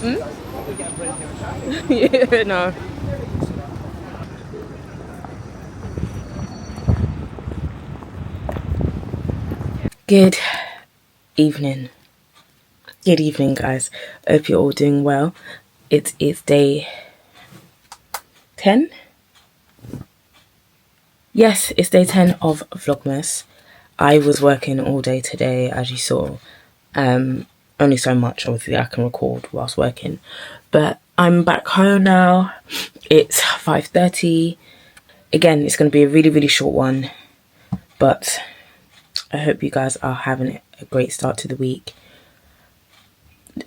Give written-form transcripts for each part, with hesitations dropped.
Yeah, no. Good evening. Good evening, guys. Hope you're all doing well. It is day 10. Yes, it's day 10 of Vlogmas. I was working all day today, as you saw. Only so much, obviously, I can record whilst working. But I'm back home now. It's 5:30. Again, it's going to be a really, really short one. But I hope you guys are having a great start to the week.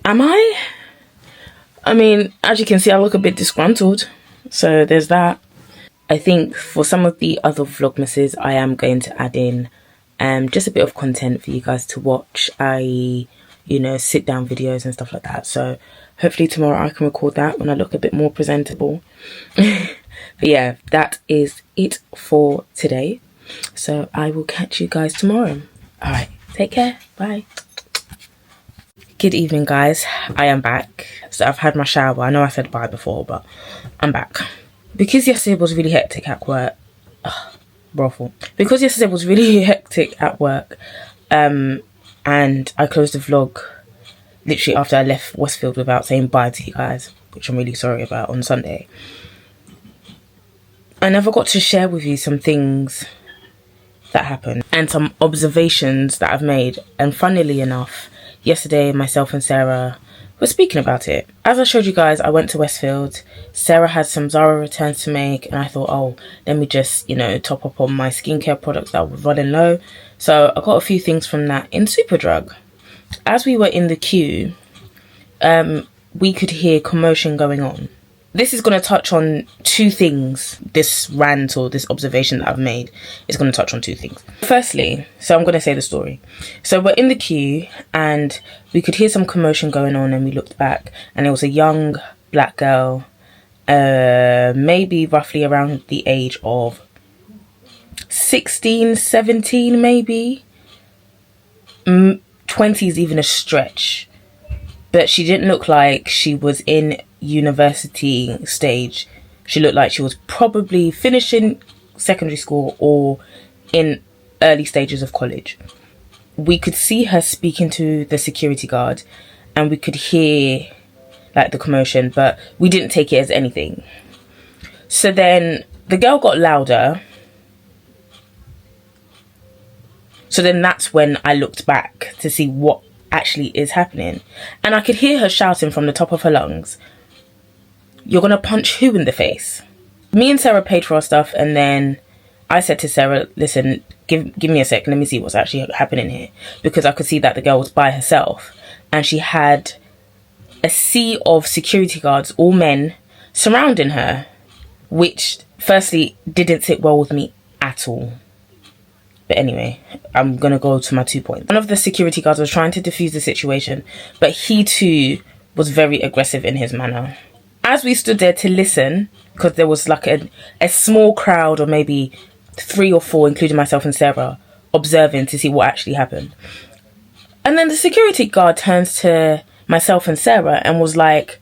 Am I? I mean, as you can see, I look a bit disgruntled. So there's that. I think for some of the other Vlogmases, I am going to add in just a bit of content for you guys to watch, i.e., you know, sit down videos and stuff like that. So hopefully tomorrow I can record that when I look a bit more presentable. But yeah, that is it for today. So I will catch you guys tomorrow. All right, take care. Bye. Good evening, guys. I am back. So I've had my shower. I know I said bye before, but I'm back. Because yesterday was really hectic at work. Brothel. Because yesterday was really hectic at work, and I closed the vlog literally after I left Westfield without saying bye to you guys, which I'm really sorry about, on Sunday. I never got to share with you some things that happened and some observations that I've made. And funnily enough, yesterday myself and Sarah were speaking about it. As I showed you guys, I went to Westfield. Sarah had some Zara returns to make, and I thought, oh, let me just, you know, top up on my skincare products that were running low. So I got a few things from that in Superdrug. As we were in the queue, we could hear commotion going on. This is going to touch on two things. This rant or this observation that I've made is going to touch on two things. Firstly, so I'm going to say the story. So we're in the queue and we could hear some commotion going on, and we looked back and there was a young black girl, maybe roughly around the age of 16, 17 maybe. 20 is even a stretch. But she didn't look like she was in university stage. She looked like she was probably finishing secondary school or in early stages of college. We could see her speaking to the security guard and we could hear like the commotion, but we didn't take it as anything. So then the girl got louder. So then that's when I looked back to see what actually is happening, and I could hear her shouting from the top of her lungs, "You're gonna punch who in the face?" Me and Sarah paid for our stuff, and then I said to Sarah, listen, give me a sec, let me see what's actually happening here, because I could see that the girl was by herself and she had a sea of security guards, all men, surrounding her, which firstly didn't sit well with me at all. But anyway, I'm going to go to my 2 points. One of the security guards was trying to defuse the situation, but he too was very aggressive in his manner. As we stood there to listen, because there was like a small crowd of maybe 3 or 4, including myself and Sarah, observing to see what actually happened. And then the security guard turns to myself and Sarah and was like,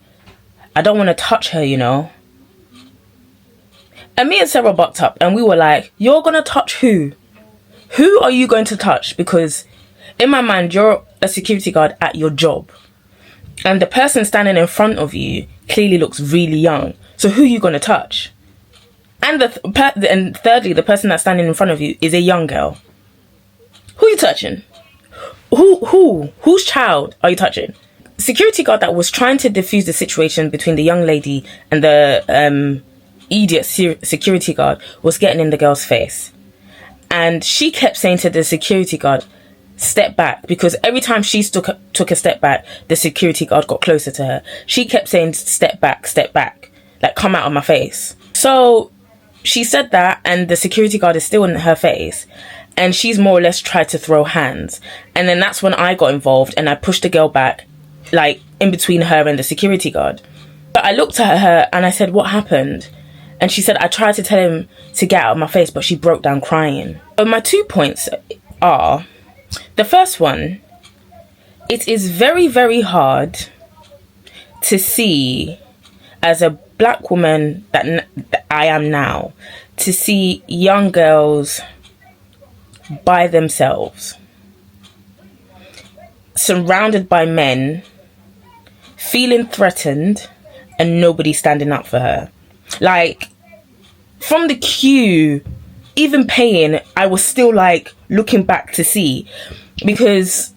"I don't want to touch her, you know." And me and Sarah bucked up and we were like, "You're going to touch who? Who are you going to touch?" Because in my mind, you're a security guard at your job. And the person standing in front of you clearly looks really young. So who are you going to touch? And thirdly, the person that's standing in front of you is a young girl. Who are you touching? Whose child are you touching? The security guard that was trying to defuse the situation between the young lady and the idiot security guard was getting in the girl's face. And she kept saying to the security guard, "Step back," because every time she took a step back, the security guard got closer to her. She kept saying, step back, like come out of my face." So she said that, and the security guard is still in her face, and she's more or less tried to throw hands. And then that's when I got involved and I pushed the girl back, like in between her and the security guard. But I looked at her and I said, "What happened?" And she said, "I tried to tell him to get out of my face, but she broke down crying." So my 2 points are, the first one, it is very, very hard to see, as a black woman that I am now, to see young girls by themselves, surrounded by men, feeling threatened, and nobody standing up for her. Like, from the queue, even paying, I was still like looking back to see, because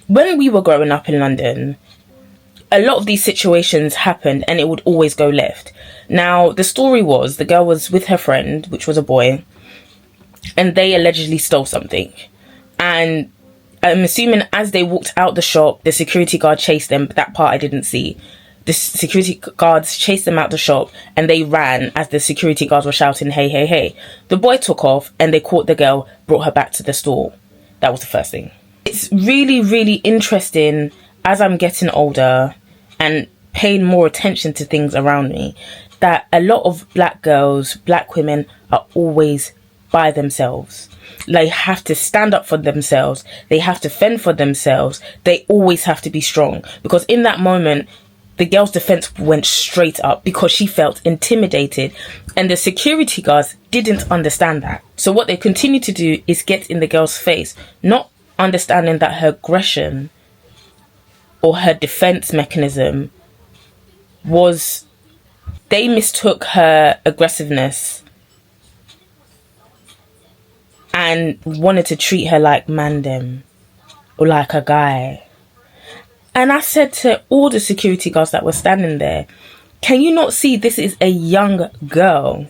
when we were growing up in London, a lot of these situations happened and it would always go left. Now, the story was the girl was with her friend, which was a boy, and they allegedly stole something. And I'm assuming as they walked out the shop, the security guard chased them, but that part I didn't see. The security guards chased them out the shop and they ran as the security guards were shouting, "Hey, hey, hey." The boy took off and they caught the girl, brought her back to the store. That was the first thing. It's really, really interesting as I'm getting older and paying more attention to things around me, that a lot of black girls, black women are always by themselves. They have to stand up for themselves. They have to fend for themselves. They always have to be strong, because in that moment, the girl's defense went straight up because she felt intimidated, and the security guards didn't understand that. So what they continue to do is get in the girl's face, not understanding that her aggression or her defense mechanism was, they mistook her aggressiveness and wanted to treat her like mandem or like a guy. And I said to all the security guards that were standing there, can you not see this is a young girl?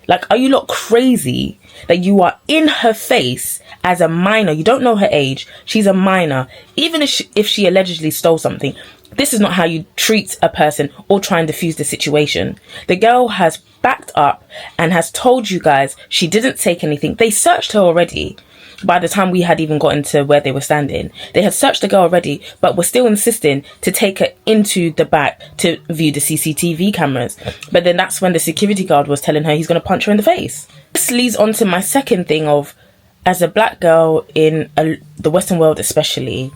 Like, are you lot crazy that you are in her face as a minor? You don't know her age. She's a minor. Even if she allegedly stole something, this is not how you treat a person or try and defuse the situation. The girl has backed up and has told you guys she didn't take anything. They searched her already. By the time we had even gotten to where they were standing, they had searched the girl already, but were still insisting to take her into the back to view the CCTV cameras. But then that's when the security guard was telling her he's going to punch her in the face. This leads on to my second thing of, as a black girl in the Western world especially,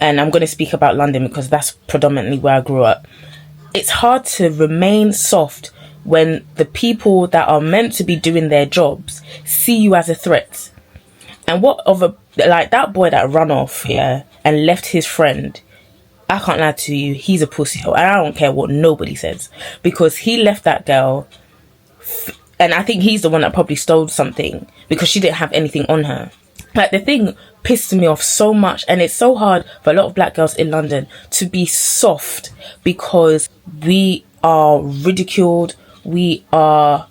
and I'm going to speak about London because that's predominantly where I grew up, it's hard to remain soft when the people that are meant to be doing their jobs see you as a threat. And what of a, like that boy that ran off here and left his friend, I can't lie to you, he's a pussy hole. And I don't care what nobody says, because he left that girl, and I think he's the one that probably stole something because she didn't have anything on her. Like, the thing pissed me off so much, and it's so hard for a lot of black girls in London to be soft because we are ridiculed, we are,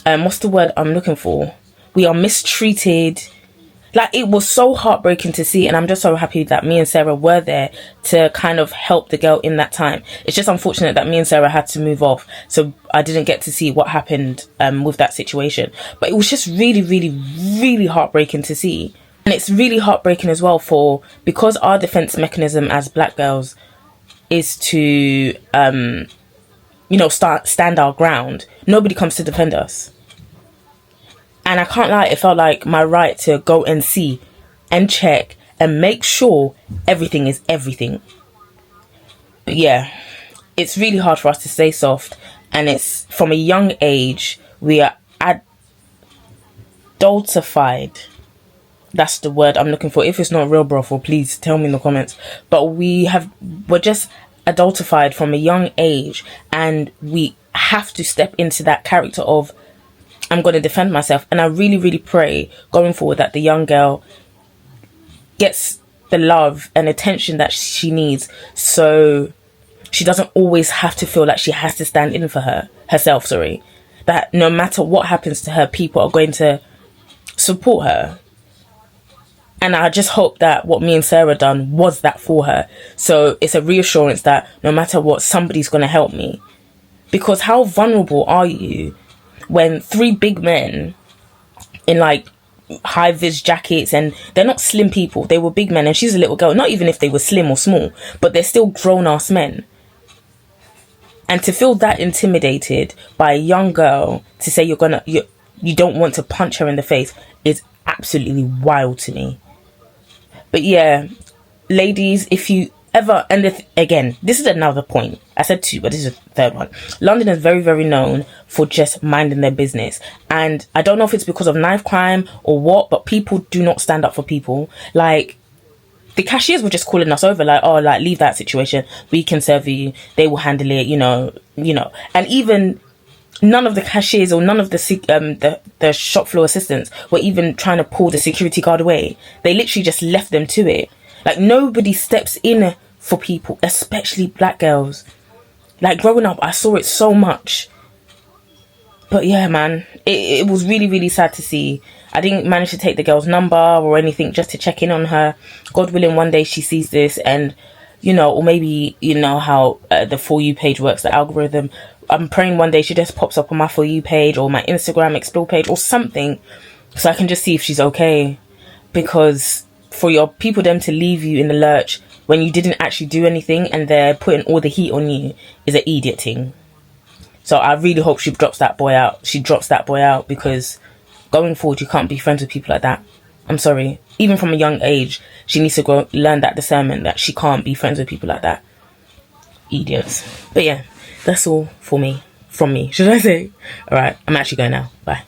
what's the word I'm looking for? We are mistreated. Like, it was so heartbreaking to see, and I'm just so happy that me and Sarah were there to kind of help the girl in that time. It's just unfortunate that me and Sarah had to move off, so I didn't get to see what happened with that situation. But it was just really, really, really heartbreaking to see. And it's really heartbreaking as well because our defense mechanism as black girls is to, stand our ground. Nobody comes to defend us. And I can't lie, it felt like my right to go and see and check and make sure everything is everything. But yeah, it's really hard for us to stay soft. And it's from a young age, we are adultified. That's the word I'm looking for. If it's not real, brothel, please tell me in the comments. But we're just adultified from a young age. And we have to step into that character of, I'm going to defend myself. And I really, really pray going forward that the young girl gets the love and attention that she needs, so she doesn't always have to feel like she has to stand in for herself. That no matter what happens to her, people are going to support her. And I just hope that what me and Sarah done was that for her. So it's a reassurance that no matter what, somebody's going to help me. Because how vulnerable are you when three big men in like high-vis jackets, and they're not slim people, they were big men, and she's a little girl, not even if they were slim or small, but they're still grown-ass men. And to feel that intimidated by a young girl to say you don't want to punch her in the face is absolutely wild to me. But yeah, ladies, if you ever, and again, this is another point. I said two, but this is the third one. London is very, very known for just minding their business. And I don't know if it's because of knife crime or what, but people do not stand up for people. Like, the cashiers were just calling us over, like, oh, like, leave that situation. We can serve you. They will handle it, you know. And even none of the cashiers or none of the shop floor assistants were even trying to pull the security guard away. They literally just left them to it. Like, nobody steps in for people, especially black girls. Like, growing up, I saw it so much. But yeah, man, it was really, really sad to see. I didn't manage to take the girl's number or anything just to check in on her. God willing, one day she sees this and, you know, or maybe, you know, how the For You page works, the algorithm. I'm praying one day she just pops up on my For You page or my Instagram Explore page or something, so I can just see if she's okay. Because for your people, them to leave you in the lurch when you didn't actually do anything and they're putting all the heat on you is an idiot thing. So I really hope she drops that boy out. She drops that boy out, because going forward, you can't be friends with people like that. I'm sorry. Even from a young age, she needs to learn that discernment that she can't be friends with people like that. Idiots. But yeah, that's all for me. From me, should I say? Alright, I'm actually going now. Bye.